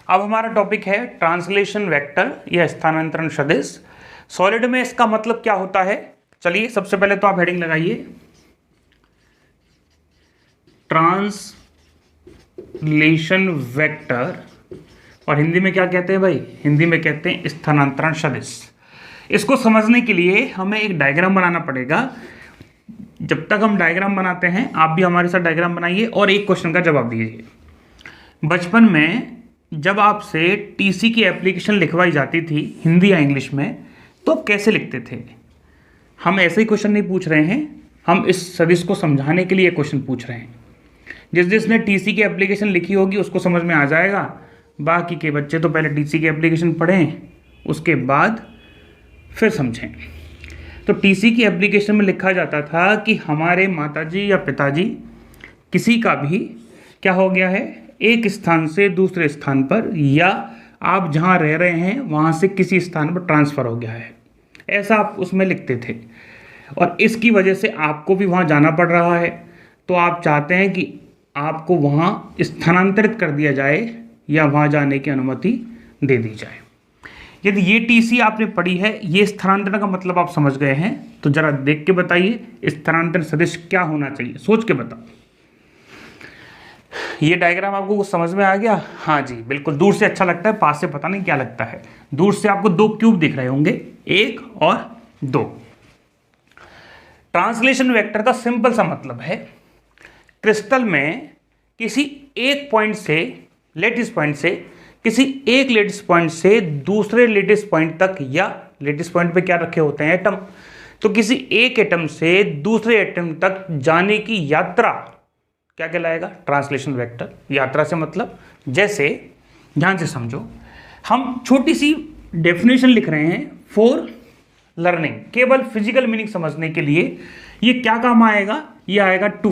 अब हमारा टॉपिक है ट्रांसलेशन वेक्टर या स्थानांतरण सदिश। सॉलिड में इसका मतलब क्या होता है? चलिए सबसे पहले तो आप हेडिंग लगाइए, ट्रांसलेशन वेक्टर, और हिंदी में क्या कहते हैं भाई? हिंदी में कहते हैं स्थानांतरण सदिश। इसको समझने के लिए हमें एक डायग्राम बनाना पड़ेगा। जब तक हम डायग्राम बनाते हैं आप भी हमारे साथ डायग्राम बनाइए और एक क्वेश्चन का जवाब दीजिए। बचपन में जब आपसे टीसी की एप्लीकेशन लिखवाई जाती थी हिंदी या इंग्लिश में, तो आप कैसे लिखते थे? हम ऐसे ही क्वेश्चन नहीं पूछ रहे हैं, हम इस सदिश को समझाने के लिए क्वेश्चन पूछ रहे हैं। जिसने टीसी की एप्लीकेशन लिखी होगी उसको समझ में आ जाएगा, बाकी के बच्चे तो पहले टीसी की एप्लीकेशन पढ़ें उसके बाद फिर समझें। तो टीसी की एप्लीकेशन में लिखा जाता था कि हमारे माताजी या पिताजी किसी का भी क्या हो गया है, एक स्थान से दूसरे स्थान पर, या आप जहाँ रह रहे हैं वहाँ से किसी स्थान पर ट्रांसफ़र हो गया है, ऐसा आप उसमें लिखते थे। और इसकी वजह से आपको भी वहाँ जाना पड़ रहा है, तो आप चाहते हैं कि आपको वहाँ स्थानांतरित कर दिया जाए या वहाँ जाने की अनुमति दे दी जाए। यदि ये टीसी आपने पढ़ी है, ये स्थानांतरण का मतलब आप समझ गए हैं, तो जरा देख के बताइए स्थानांतरण सदिश क्या होना चाहिए, सोच के बताओ। ये डायग्राम आपको कुछ समझ में आ गया? हाँ जी बिल्कुल। दूर से अच्छा लगता है, पास से पता नहीं क्या लगता है। दूर से आपको दो क्यूब दिख रहे होंगे, 1 और 2। ट्रांसलेशन वेक्टर का सिंपल सा मतलब है क्रिस्टल में किसी एक पॉइंट से, लेटिस पॉइंट से, किसी एक लेटिस पॉइंट से दूसरे लेटिस पॉइंट तक, या लेटिस पॉइंट पे क्या रखे होते हैं? एटम। तो किसी एक एटम से दूसरे एटम तक जाने की यात्रा क्या कहलाएगा? Translation vector. यात्रा से मतलब, जैसे ध्यान से समझो, हम छोटी सी डेफिनेशन लिख रहे हैं फॉर लर्निंग, केवल फिजिकल मीनिंग समझने के लिए। ये क्या काम आएगा? ये आएगा टू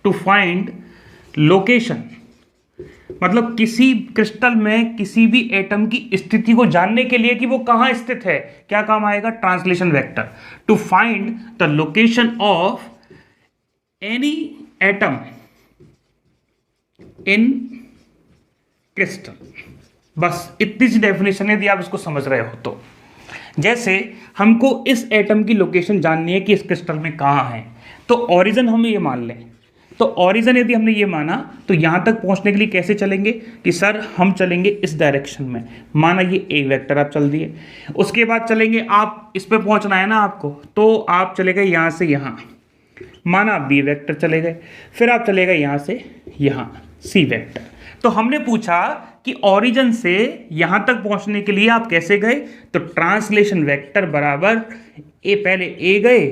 फाइंड लोकेशन, मतलब किसी क्रिस्टल में किसी भी एटम की स्थिति को जानने के लिए कि वो कहाँ स्थित है, क्या काम आएगा? Translation vector. To find the location of any atom in crystal. बस इतनी सी डेफिनेशन है, यदि आप इसको समझ रहे हो तो। जैसे हमको इस एटम की लोकेशन जाननी है कि इस क्रिस्टल में कहाँ है, तो ओरिजिन हम ये मान लें। तो ओरिजिन यदि हमने ये माना, तो यहाँ तक पहुँचने के लिए कैसे चलेंगे कि सर हम चलेंगे इस डायरेक्शन में, माना ये ए वेक्टर आप चल दिए। उसके बाद चलेंगे, आप इस पे पहुँचना है ना आपको, तो आप चले गए यहाँ से यहाँ, माना बी वेक्टर चले गए, फिर आप चले गए यहाँ से यहाँ सी वेक्टर। तो हमने पूछा कि ओरिजिन से यहाँ तक पहुँचने के लिए आप कैसे गए, तो ट्रांसलेशन वेक्टर बराबर ए, पहले ए गए,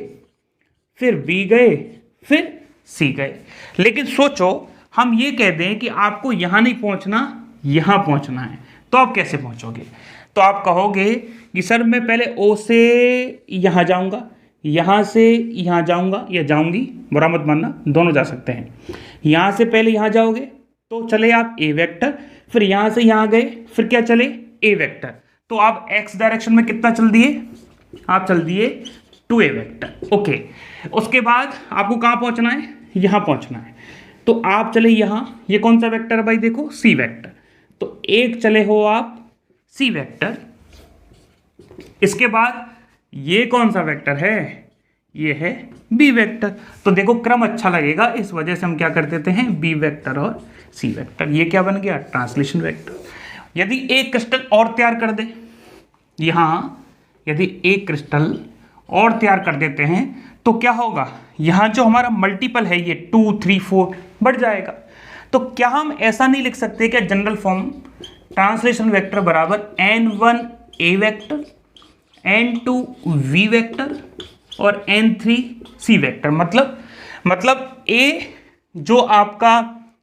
फिर बी गए, फिर सी गए। लेकिन सोचो हम ये कह दें कि आपको यहाँ नहीं पहुँचना, यहाँ पहुँचना है, तो आप कैसे पहुँचोगे? तो आप कहोगे कि सर मैं पहले ओ से यहाँ जाऊँगा, यहाँ से यहाँ जाऊँगा या जाऊँगी, बुरा मत मानना, दोनों जा सकते हैं। यहाँ से पहले यहाँ जाओगे तो चले आप ए वेक्टर, फिर यहाँ से यहाँ गए, फिर क्या चले? ए वेक्टर। तो आप एक्स डायरेक्शन में कितना चल दिए? आप चल दिए 2a वेक्टर। ओके, उसके बाद आपको कहाँ पहुँचना है? यहाँ पहुँचना है, तो आप चले यहाँ, ये कौन सा वेक्टर है भाई? देखो सी वेक्टर। तो एक चले हो आप सी वेक्टर, इसके बाद ये कौन सा वेक्टर है? ये है बी वेक्टर। तो देखो क्रम अच्छा लगेगा, इस वजह से हम क्या कर देते हैं, बी वेक्टर और सी वेक्टर। ये क्या बन गया? Translation vector. यदि एक क्रिस्टल और तैयार कर दे यहाँ, यदि एक क्रिस्टल और तैयार कर देते हैं तो क्या होगा? यहाँ जो हमारा मल्टीपल है ये 2, 3, 4 बढ़ जाएगा। तो क्या हम ऐसा नहीं लिख सकते क्या जनरल फॉर्म, ट्रांसलेशन वेक्टर बराबर n1 a vector, n2 v vector और n3 c वेक्टर। मतलब a जो आपका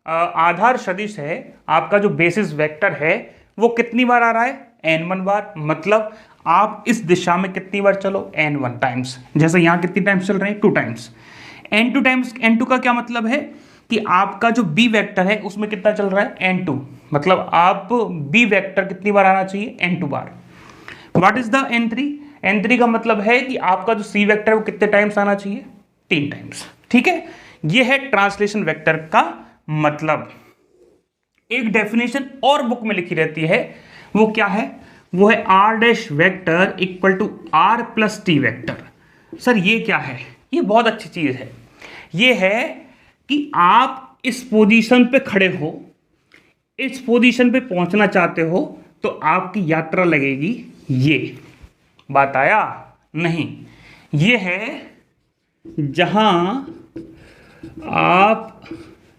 आधार सदिश है, आपका जो बेसिस वेक्टर है, वो कितनी बार आ रहा है? n1 बार। मतलब आप इस दिशा में कितनी बार चलो? n1 times. जैसे यहाँ कितनी टाइम्स चल रहे हैं? 2 टाइम्स। n2 टाइम्स, n2 का क्या मतलब है कि आपका जो b वेक्टर है उसमें कितना चल रहा है? n2। मतलब आप b वेक्टर कितनी बार आना चाहिए? n2 bar. What is the n3? n3 का मतलब है कि आपका जो c वेक्टर है वो कितने टाइम्स आना चाहिए? 3 टाइम्स। ठीक है, ये है ट्रांसलेशन वेक्टर का मतलब। एक डेफिनेशन और बुक में लिखी रहती है, वो क्या है? वो है r dash vector equal to r plus T vector. Sir ये क्या है? ये बहुत अच्छी चीज़ है। ये है कि आप इस पोजीशन पे खड़े हो, इस पोजीशन पे पहुंचना चाहते हो, तो आपकी यात्रा लगेगी ये। बात आया? नहीं, ये है जहां आप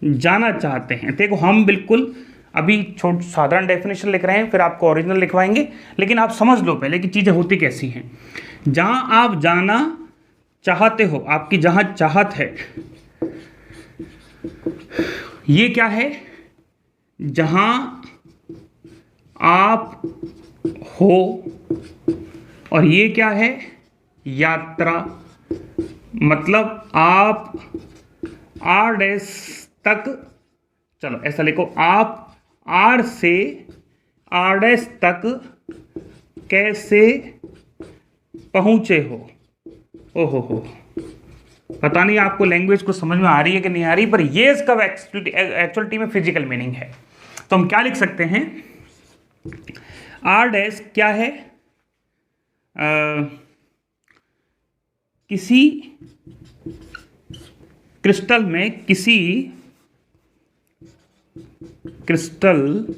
जाना चाहते हैं। देखो हम बिल्कुल अभी साधारण डेफिनेशन लिख रहे हैं, फिर आपको ओरिजिनल लिखवाएंगे, लेकिन आप समझ लो पहले कि चीज़ें होती कैसी हैं। जहां आप जाना चाहते हो, आपकी जहां चाहत है, ये क्या है? जहां आप हो, और ये क्या है? यात्रा। मतलब आप आर डैश तक, चलो ऐसा लिखो, आप आर से आर डैश तक कैसे पहुंचे हो। ओहो, पता नहीं आपको लैंग्वेज को समझ में आ रही है कि नहीं आ रही, पर ये इसका एक्चुअलिटी में फिजिकल मीनिंग है। तो हम क्या लिख सकते हैं? आर डैश क्या है? किसी क्रिस्टल में, किसी क्रिस्टल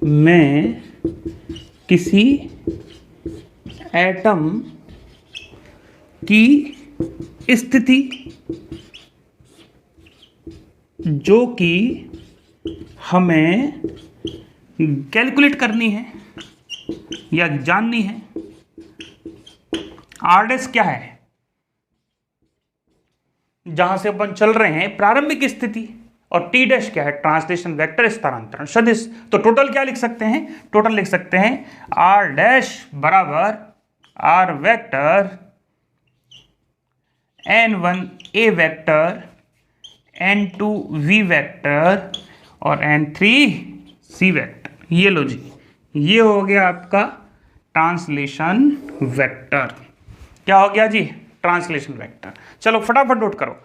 में किसी एटम की स्थिति जो कि हमें कैलकुलेट करनी है या जाननी है। आर डैश क्या है? जहां से अपन चल रहे हैं, प्रारंभिक स्थिति। और टी डैश क्या है? ट्रांसलेशन वेक्टर, स्थानांतरण सदिश। तो टोटल क्या लिख सकते हैं? टोटल लिख सकते हैं आर डैश बराबर R vector n1 a vector, n2 v vector और n3 c वेक्टर। ये लो जी, ये हो गया आपका ट्रांसलेशन वेक्टर। क्या हो गया जी? Translation vector. चलो फटाफट नोट करो।